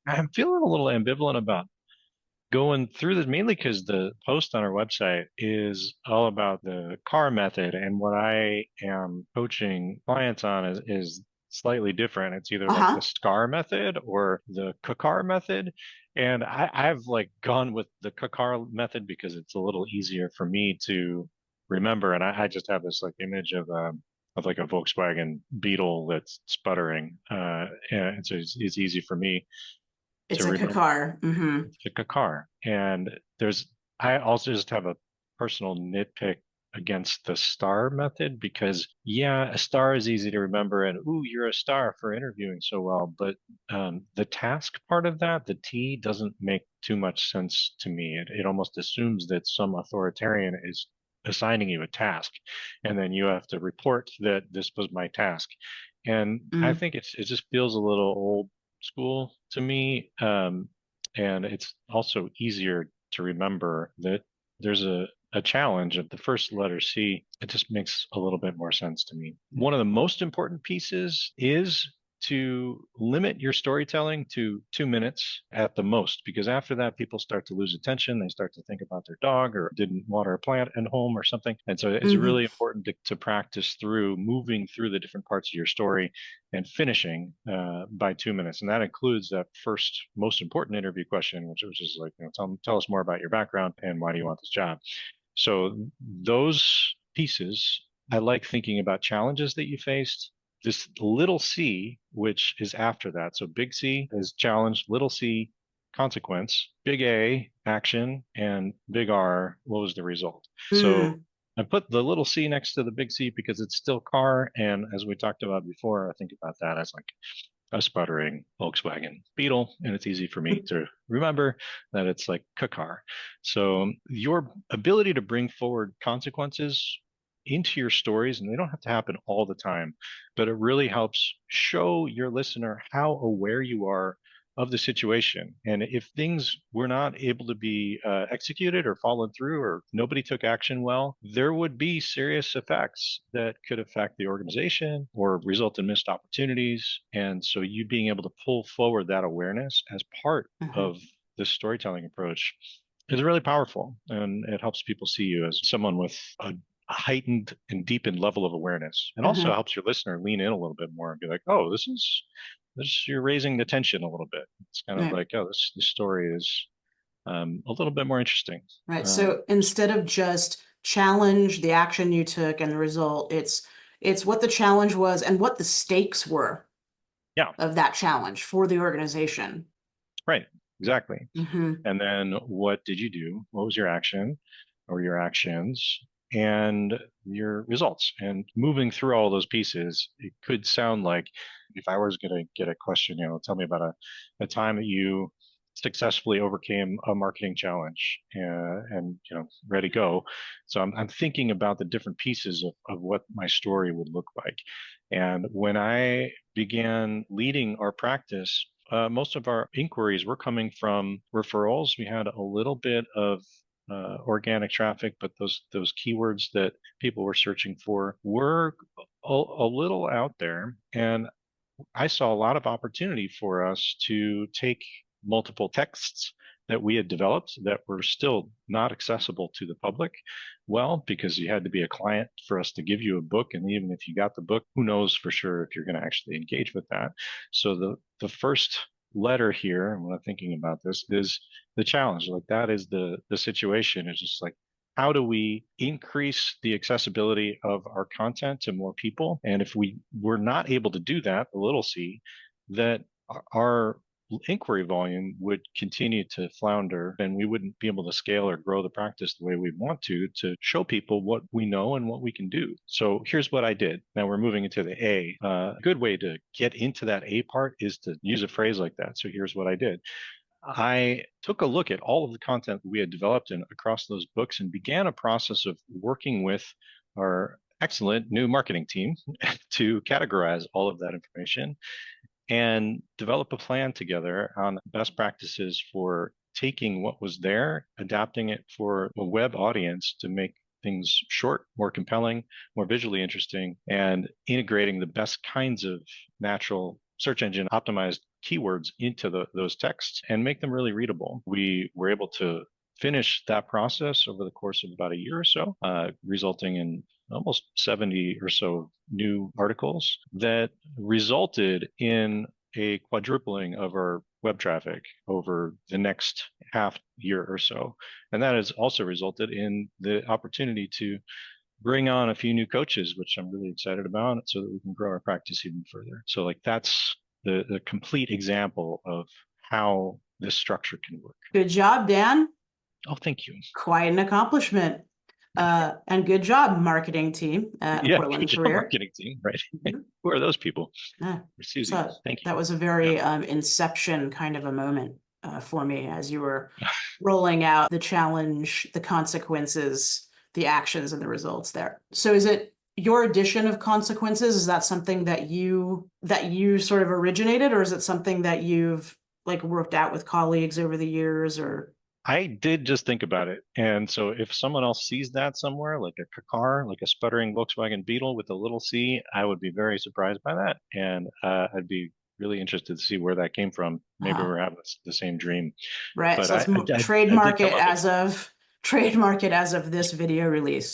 I'm feeling a little ambivalent about going through this mainly because the post on our website is all about the CAR method, and what I am coaching clients on is slightly different. It's either like the Uh-huh. SCAR method or the CAR method. And I've like gone with the CAR method because it's a little easier for me to remember. And I just have this like image of like a Volkswagen Beetle that's sputtering. And so it's easy for me It's to a remember C-cAR. Mm-hmm. a car. And I also just have a personal nitpick against the star method because, yeah, a star is easy to remember and, ooh, you're a star for interviewing so well. But the task part of that, the T, doesn't make too much sense to me. It almost assumes that some authoritarian is assigning you a task, and then you have to report that this was my task. And I Mm. think it just feels a little old school to me. And it's also easier to remember that there's a challenge at the first letter C. It just makes a little bit more sense to me. One of the most important pieces is to limit your storytelling to 2 minutes at the most, because after that, people start to lose attention. They start to think about their dog or didn't water a plant at home or something. And so it's Mm-hmm. really important to practice through moving through the different parts of your story and finishing by 2 minutes. And that includes that first most important interview question, which is like, tell us more about your background and why do you want this job? So those pieces, I like thinking about challenges that you faced. This little c, which is after that. So big C is challenge, little c, consequence, big A, action, and big R, what was the result? So Mm. I put the little c next to the big C because it's still car. And as we talked about before, I think about that as like a sputtering Volkswagen Beetle, and it's easy for me to remember that it's like car. So your ability to bring forward consequences into your stories, and they don't have to happen all the time, but it really helps show your listener how aware you are of the situation. And if things were not able to be executed or followed through, or nobody took action well, there would be serious effects that could affect the organization or result in missed opportunities. And so you being able to pull forward that awareness as part Mm-hmm. of this storytelling approach is really powerful. And it helps people see you as someone with a heightened and deepened level of awareness, and also Mm-hmm. helps your listener lean in a little bit more and be like, oh, this you're raising the tension a little bit. It's kind of Right. like, oh, this story is a little bit more interesting. Right. Um, So instead of just challenge the action you took and the result, it's what the challenge was and what the stakes were yeah, of that challenge for the organization. right, exactly. Mm-hmm. And then what did you do? What was your action or your actions and your results? And moving through all those pieces, it could sound like if I was going to get a question, tell me about a time that you successfully overcame a marketing challenge and ready to go. So I'm thinking about the different pieces of what my story would look like. And when I began leading our practice, most of our inquiries were coming from referrals. We had a little bit of organic traffic, but those keywords that people were searching for were a little out there. And I saw a lot of opportunity for us to take multiple texts that we had developed that were still not accessible to the public. Well, because you had to be a client for us to give you a book. And even if you got the book, who knows for sure if you're going to actually engage with that. So the first letter here, and when I'm thinking about this, is the challenge. Like that is the situation. It's just like, how do we increase the accessibility of our content to more people? And if we were not able to do that, the little c, that our inquiry volume would continue to flounder and we wouldn't be able to scale or grow the practice the way we want to show people what we know and what we can do. So here's what I did. Now we're moving into the A. A good way to get into that A part is to use a phrase like that. So here's what I did. I took a look at all of the content that we had developed across those books and began a process of working with our excellent new marketing team to categorize all of that information and develop a plan together on best practices for taking what was there, adapting it for a web audience to make things short, more compelling, more visually interesting, and integrating the best kinds of natural search engine optimized keywords into those texts and make them really readable. We were able to finish that process over the course of about a year or so, resulting in almost 70 or so new articles that resulted in a quadrupling of our web traffic over the next half year or so. And that has also resulted in the opportunity to bring on a few new coaches, which I'm really excited about, so that we can grow our practice even further. So like that's the complete example of how this structure can work. Good job, Dan. Oh, thank you. Quite an accomplishment. And good job, marketing team at Yeah, good Portland job, Career. marketing team, right? Mhm. Who are those people? Yeah. Or Suzie. So Thank you. that was a Yeah. very inception kind of a moment for me as you were rolling out the challenge, the consequences, the actions, and the results there. So is it your addition of consequences? Is that something that you sort of originated, or is it something that you've like worked out with colleagues over the years, or? I did just think about it. And so if someone else sees that somewhere, like a C-cAR, like a sputtering Volkswagen Beetle with a little C, I would be very surprised by that. And I'd be really interested to see where that came from. Maybe Uh-huh. we're having the same dream. Right. But So let's I did trademark come it up with as of trademark it as of this video release.